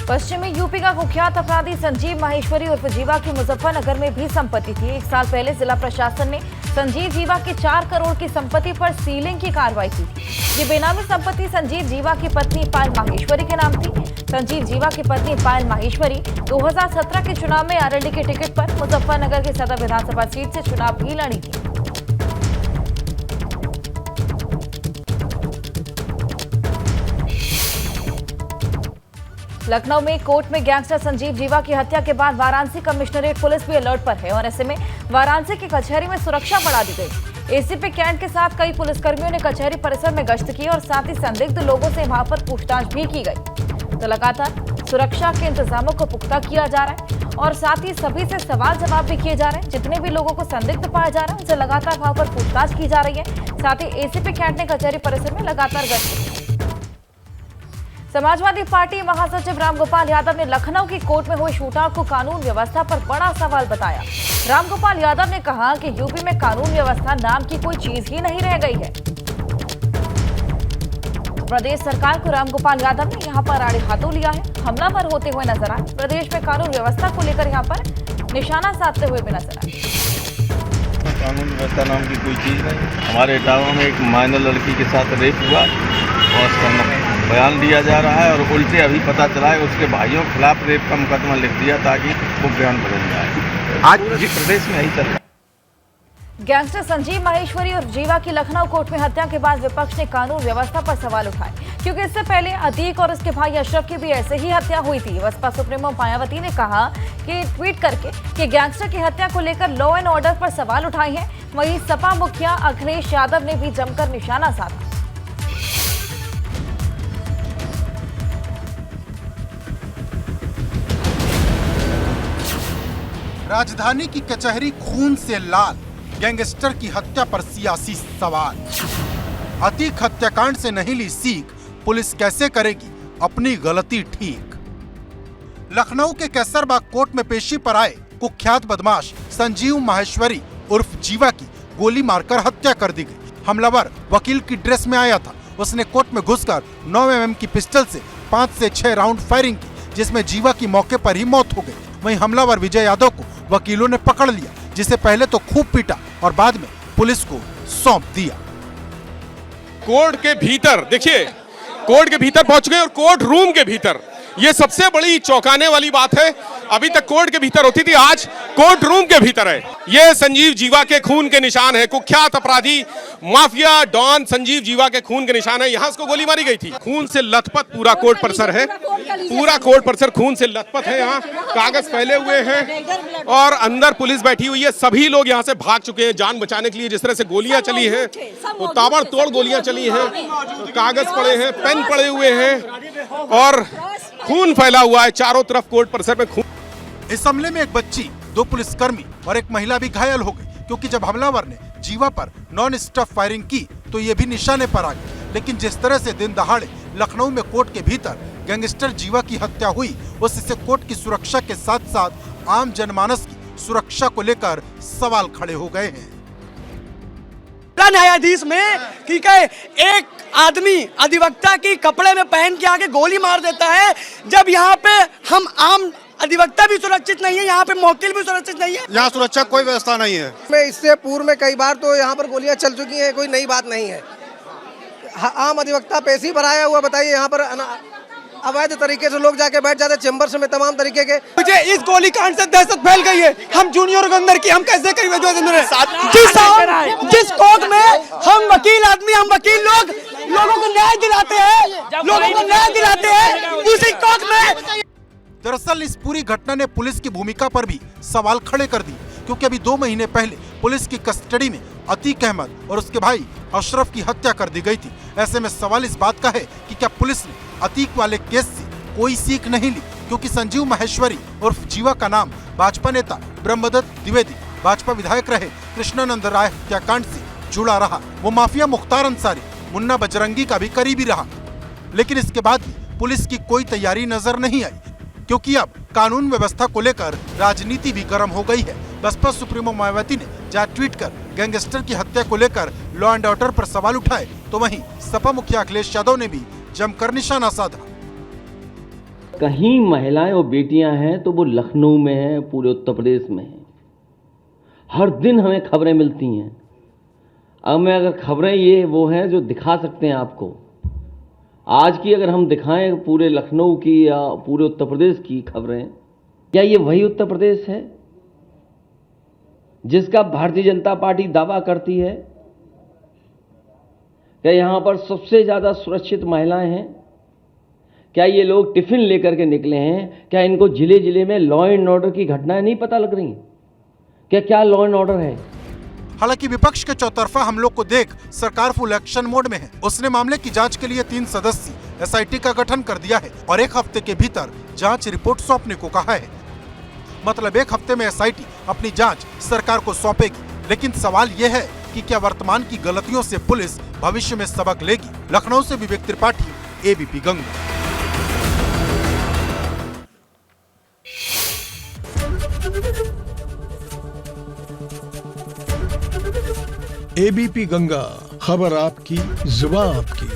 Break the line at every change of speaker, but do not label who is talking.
पश्चिमी यूपी का कुख्यात अपराधी संजीव माहेश्वरी उर्फ जीवा की मुजफ्फरनगर में भी संपत्ति थी। 1 साल पहले जिला प्रशासन ने संजीव जीवा की 4 करोड़ की संपत्ति पर सीलिंग की कार्रवाई की थी। ये बेनामी संपत्ति संजीव जीवा की पत्नी पायल माहेश्वरी के नाम थी। संजीव जीवा की पत्नी पायल माहेश्वरी 2017 के चुनाव में आरएलडी के टिकट पर मुजफ्फरनगर की सदर विधानसभा सीट से चुनाव भी लड़ी थी। लखनऊ में कोर्ट में गैंगस्टर संजीव जीवा की हत्या के बाद वाराणसी कमिश्नरेट पुलिस भी अलर्ट पर है और ऐसे में वाराणसी की कचहरी में सुरक्षा बढ़ा दी गई। एसीपी कैंट के साथ कई पुलिसकर्मियों ने कचहरी परिसर में गश्त की और साथ ही संदिग्ध लोगों से वहां पर पूछताछ भी की गई। तो लगातार सुरक्षा के इंतजामों को पुख्ता किया जा रहा है और साथ ही सभी से सवाल जवाब भी किए जा रहे हैं। जितने भी लोगों को संदिग्ध पाया जा रहा है उनसे लगातार वहां पर पूछताछ की जा रही है। साथ ही एसीपी कैंट ने कचहरी परिसर में लगातार गश्त की। समाजवादी पार्टी महासचिव रामगोपाल यादव ने लखनऊ की कोर्ट में हुए शूटआउट को कानून व्यवस्था पर बड़ा सवाल बताया। रामगोपाल यादव ने कहा कि यूपी में कानून व्यवस्था नाम की कोई चीज ही नहीं रह गई है। प्रदेश सरकार को रामगोपाल यादव ने यहां पर आड़े हाथों लिया है। हमलावर होते हुए नजर आए। प्रदेश में कानून व्यवस्था को लेकर यहां पर निशाना साधते हुए भी नजर आए।
कानून व्यवस्था नाम की कोई चीज नहीं। हमारे इटावा में एक माइनर लड़की के साथ रेप हुआ और उसका बयान दिया जा रहा है और उल्टे अभी पता चला है उसके भाइयों के खिलाफ रेप का मुकदमा लिख दिया ताकि वो बयान बदल जाए। आज प्रदेश में यही चल रहा है।
गैंगस्टर संजीव माहेश्वरी और जीवा की लखनऊ कोर्ट में हत्या के बाद विपक्ष ने कानून व्यवस्था पर सवाल उठाए, क्योंकि इससे पहले अतीक और उसके भाई अशरफ की भी ऐसे ही हत्या हुई थी। बसपा सुप्रीमो मायावती ने कहा कि ट्वीट करके कि गैंगस्टर की हत्या को लेकर लॉ एंड ऑर्डर पर सवाल उठाए हैं। वहीं सपा मुखिया अखिलेश यादव ने भी जमकर निशाना साधा।
राजधानी की कचहरी खून से लाल, गैंगस्टर की हत्या पर सियासी सवाल। अतीक हत्याकांड से नहीं ली सीख, पुलिस कैसे करेगी अपनी गलती ठीक। लखनऊ के कैसरबाग कोर्ट में पेशी पर आए कुख्यात बदमाश संजीव माहेश्वरी उर्फ जीवा की गोली मारकर हत्या कर दी गई। हमलावर वकील की ड्रेस में आया था। उसने कोर्ट में घुसकर 9 mm की पिस्टल से 5 से 6 राउंड फायरिंग की, जिसमें जीवा की मौके पर ही मौत हो गई। वहीं हमलावर विजय यादव को वकीलों ने पकड़ लिया, जिसे पहले तो खूब पीटा और बाद में पुलिस को सौंप दिया।
कोर्ट के भीतर देखिए, कोर्ट के भीतर पहुंच गए और कोर्ट रूम के भीतर, ये सबसे बड़ी चौंकाने वाली बात है। अभी तक कोर्ट के भीतर होती थी, आज कोर्ट रूम के भीतर है। ये संजीव जीवा के खून के निशान है। कुख्यात अपराधी माफिया डॉन संजीव जीवा के खून के निशान है। यहाँ उसको गोली मारी गई थी। खून से लथपथ पूरा कोर्ट परिसर है। पूरा कोर्ट परिसर खून से लथपथ है। यहाँ कागज फैले हुए हैं और अंदर पुलिस बैठी हुई है। सभी लोग यहाँ से भाग चुके हैं जान बचाने के लिए। जिस तरह से गोलियां चली हैं, वो ताबड़तोड़ गोलियां चली हैं। कागज पड़े हैं, पेन पड़े हुए हैं और खून फैला हुआ है चारों तरफ कोर्ट परिसर में खून।
इस हमले में एक बच्ची, 2 पुलिसकर्मी और एक महिला भी घायल हो गई, क्योंकि जब हमलावर ने जीवा पर नॉन स्टॉप फायरिंग की तो ये भी निशाने पर आ गई। लेकिन जिस तरह से दिन दहाड़े लखनऊ में कोर्ट के भीतर गैंगस्टर जीवा की हत्या हुई, उससे कोर्ट की सुरक्षा के साथ साथ आम जनमानस की सुरक्षा को लेकर सवाल खड़े हो गए हैं।
न्यायाधीश में ठीक है, एक आदमी अधिवक्ता की कपड़े में पहन के आके गोली मार देता है, जब यहाँ पे हम आम अधिवक्ता भी सुरक्षित नहीं है, यहाँ पे मौकिल भी सुरक्षित नहीं है।
यहाँ सुरक्षा कोई व्यवस्था नहीं है।
मैं इससे पूर्व में कई बार तो यहाँ पर गोलियां चल चुकी हैं, कोई नई बात नहीं है। आम अधिवक्ता पेशी पर आया हुआ, बताइए यहाँ पर अवैध तरीके से लोग जाके बैठ जाते चेम्बर में, तमाम तरीके के।
मुझे इस गोलीकांड से दहशत फैल गई है। हम जूनियर के अंदर की हम कैसे करेंगे? जिस कोर्ट में हम वकील आदमी, हम वकील लोगों को न्याय दिलाते हैं, उसी कोर्ट में।
दरअसल इस पूरी घटना ने पुलिस की भूमिका पर भी सवाल खड़े कर दिए, क्योंकि अभी 2 महीने पहले पुलिस की कस्टडी में अतीक अहमद और उसके भाई अशरफ की हत्या कर दी गई थी। ऐसे में सवाल इस बात का है कि क्या पुलिस ने अतीक वाले केस से कोई सीख नहीं ली, क्योंकि संजीव माहेश्वरी उर्फ जीवा का नाम भाजपा नेता ब्रह्मदत्त द्विवेदी, भाजपा विधायक रहे कृष्णानंद राय हत्याकांड से जुड़ा रहा। वो माफिया मुख्तार अंसारी, मुन्ना बजरंगी का भी करीबी रहा। लेकिन इसके बाद भी पुलिस की कोई तैयारी नजर नहीं आई, क्योंकि अब कानून व्यवस्था को लेकर राजनीति भी गर्म हो गई है। बसपा सुप्रीमो मायावती ने जहां ट्वीट कर गैंगस्टर की हत्या को लेकर लॉ एंड ऑर्डर पर सवाल उठाए, तो वहीं सपा मुखिया अखिलेश यादव ने भी जमकर निशाना साधा।
कहीं महिलाएं और बेटियां हैं तो वो लखनऊ में हैं, पूरे उत्तर प्रदेश में हैं। हर दिन हमें खबरें मिलती हैं। अब मैं अगर खबरें ये वो हैं जो दिखा सकते हैं आपको, आज की अगर हम दिखाएं पूरे लखनऊ की या पूरे उत्तर प्रदेश की खबरें, क्या ये वही उत्तर प्रदेश है जिसका भारतीय जनता पार्टी दावा करती है? क्या यहाँ पर सबसे ज़्यादा सुरक्षित महिलाएं हैं? क्या ये लोग टिफिन लेकर के निकले हैं? क्या इनको जिले जिले में लॉ एंड ऑर्डर की घटनाएं नहीं पता लग रही? क्या लॉ एंड ऑर्डर है?
हालांकि विपक्ष के चौतरफा हमलों को देख सरकार फुल एक्शन मोड में है। उसने मामले की जांच के लिए 3 सदस्यीय एसआईटी का गठन कर दिया है और 1 हफ्ते के भीतर जांच रिपोर्ट सौंपने को कहा है। मतलब 1 हफ्ते में एसआईटी अपनी जांच सरकार को सौंपेगी। लेकिन सवाल यह है कि क्या वर्तमान की गलतियों से पुलिस भविष्य में सबक लेगी? लखनऊ से विवेक त्रिपाठी, एबीपी गंगा।
एबीपी गंगा, खबर आपकी, जुबान आपकी।